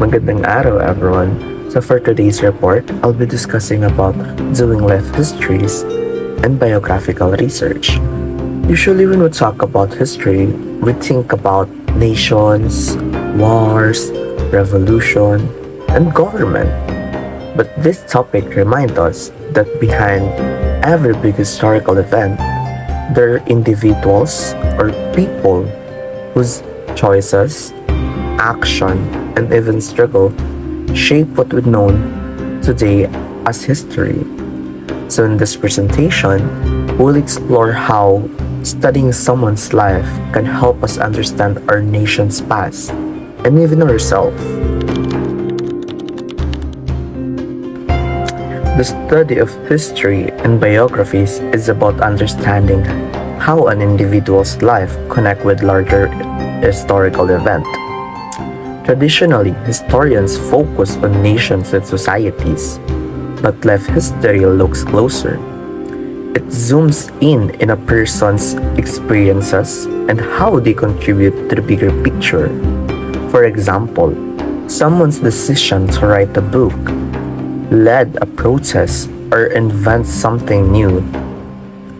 Magandang araw, everyone. So for today's report, I'll be discussing about doing life histories and biographical research. Usually when we talk about history, we think about nations, wars, revolution, and government. But this topic reminds us that behind every big historical event, there are individuals or people whose choices, action, and even struggle shape what we know today as history. So, in this presentation, we'll explore how studying someone's life can help us understand our nation's past and even ourselves. The study of history and biographies is about understanding how an individual's life connect with larger historical event. Traditionally, historians focus on nations and societies, but life history looks closer. It zooms in a person's experiences and how they contribute to the bigger picture. For example, someone's decision to write a book, lead a protest, or invent something new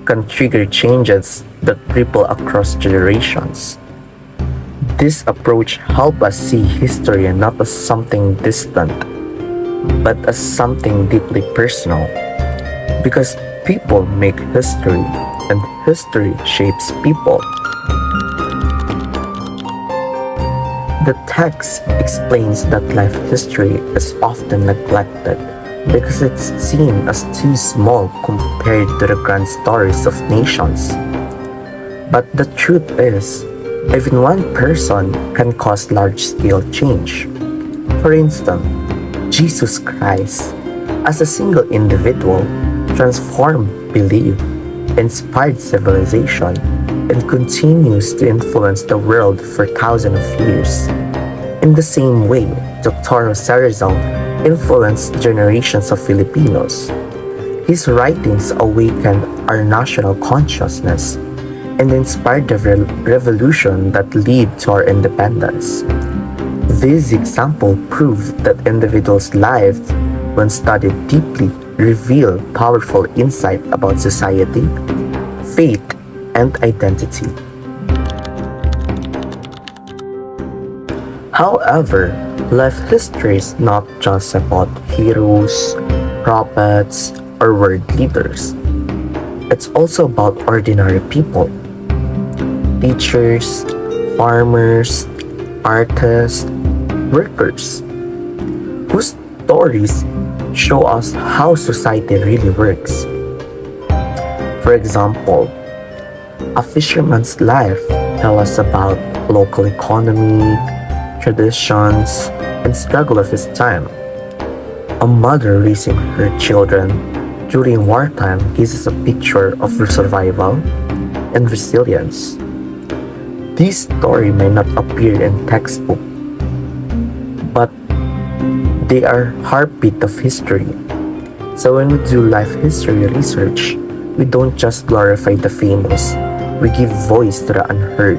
can trigger changes that ripple across generations. This approach helps us see history not as something distant, but as something deeply personal. Because people make history, and history shapes people. The text explains that life history is often neglected because it's seen as too small compared to the grand stories of nations. But the truth is, even one person can cause large-scale change. For instance, Jesus Christ, as a single individual, transformed belief, inspired civilization, and continues to influence the world for thousands of years. In the same way, Dr. Rizal influenced generations of Filipinos. His writings awakened our national consciousness and inspired the revolution that led to our independence. This example proved that individuals' lives, when studied deeply, reveal powerful insight about society, faith, and identity. However, life history is not just about heroes, prophets, or world leaders. It's also about ordinary people, teachers, farmers, artists, workers, whose stories show us how society really works. For example, a fisherman's life tells us about local economy, traditions, and struggle of his time. A mother raising her children during wartime gives us a picture of her survival and resilience. This story may not appear in textbook, but they are heartbeat of history. So when we do life history research, we don't just glorify the famous, we give voice to the unheard.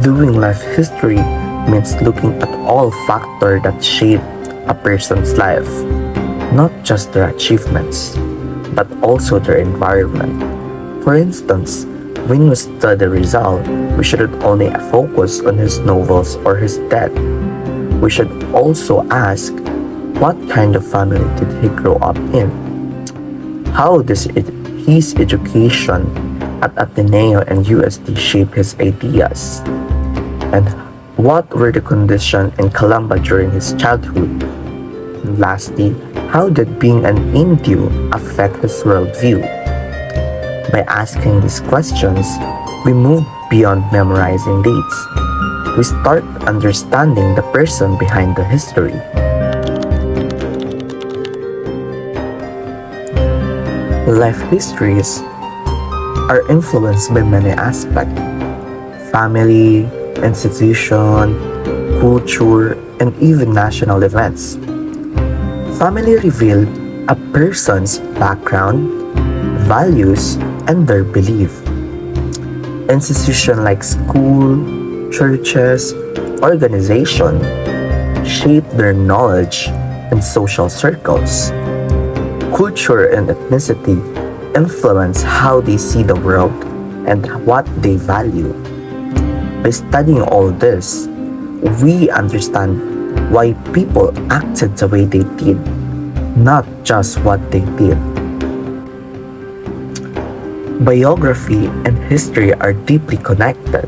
Doing life history means looking at all factors that shape a person's life, not just their achievements, but also their environment. For instance, when we study Rizal, we shouldn't only focus on his novels or his death. We should also ask, what kind of family did he grow up in? How does his education at Ateneo and UST shape his ideas? And what were the conditions in Calamba during his childhood? And lastly, how did being an Indio affect his worldview? By asking these questions, we move beyond memorizing dates. We start understanding the person behind the history. Life histories are influenced by many aspects: family, institution, culture, and even national events. Family reveal a person's background, values, and their belief. Institutions like school, churches, organization shape their knowledge and social circles. Culture and ethnicity influence how they see the world and what they value. By studying all this, we understand why people acted the way they did, not just what they did. Biography and history are deeply connected.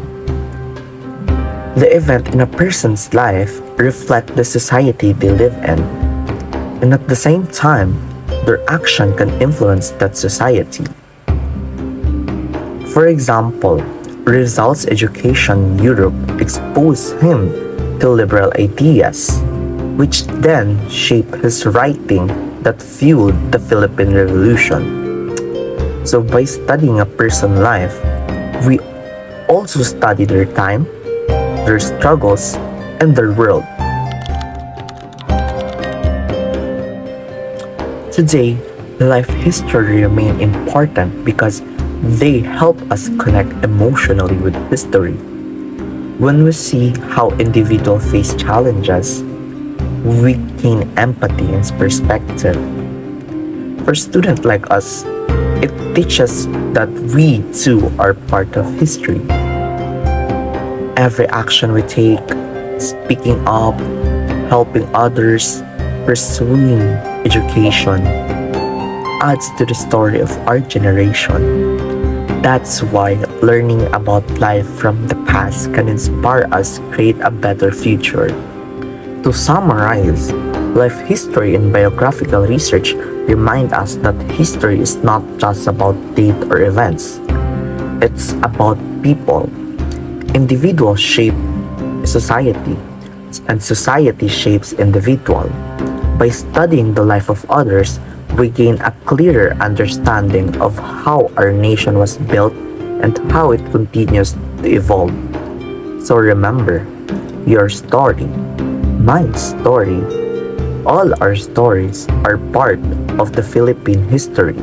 The event in a person's life reflect the society they live in, and at the same time, their action can influence that society. For example, Rizal's education in Europe exposed him to liberal ideas, which then shaped his writing that fueled the Philippine Revolution. So by studying a person's life, we also study their time, their struggles, and their world. Today, life history remain important because they help us connect emotionally with history. When we see how individuals face challenges, we gain empathy and perspective. For students like us, it teaches that we too are part of history. Every action we take, speaking up, helping others, pursuing education, adds to the story of our generation. That's why learning about life from the past can inspire us to create a better future. To summarize, life history and biographical research remind us that history is not just about date or events. It's about people. Individuals shape society, and society shapes individual. By studying the life of others, we gain a clearer understanding of how our nation was built and how it continues to evolve. So remember, your story, my story, all our stories are part of the Philippine history.